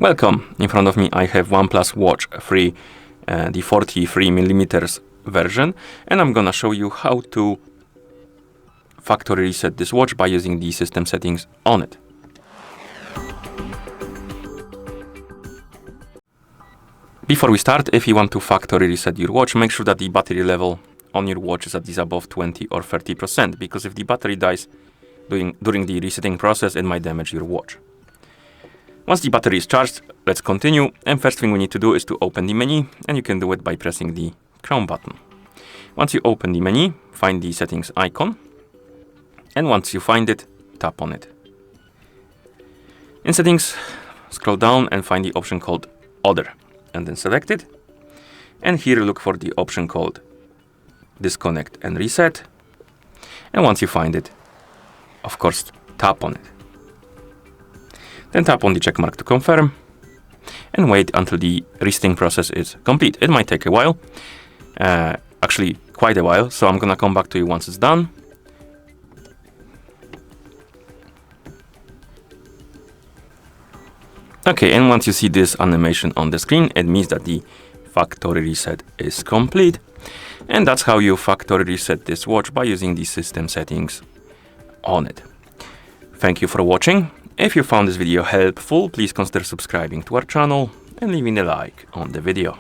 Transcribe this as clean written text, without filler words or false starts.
Welcome. In front of me I have OnePlus Watch 3, the 43mm version, and I'm gonna show you how to factory reset this watch by using the system settings on it. Before we start, if you want to factory reset your watch, make sure that the battery level on your watch is at least above 20 or 30%, because if the battery dies during the resetting process, it might damage your watch. Once the battery is charged, let's continue, and first thing we need to do is to open the menu, and you can do it by pressing the Chrome button. Once you open the menu, find the settings icon, and once you find it, tap on it. In settings, scroll down and find the option called Other, and then select it, and here look for the option called Disconnect and Reset, and once you find it, of course, tap on it. Then tap on the check mark to confirm, and wait until the resetting process is complete. It might take a while, actually quite a while, so I'm gonna come back to you once it's done. Okay, and once you see this animation on the screen, it means that the factory reset is complete. And that's how you factory reset this watch by using the system settings on it. Thank you for watching. If you found this video helpful, please consider subscribing to our channel and leaving a like on the video.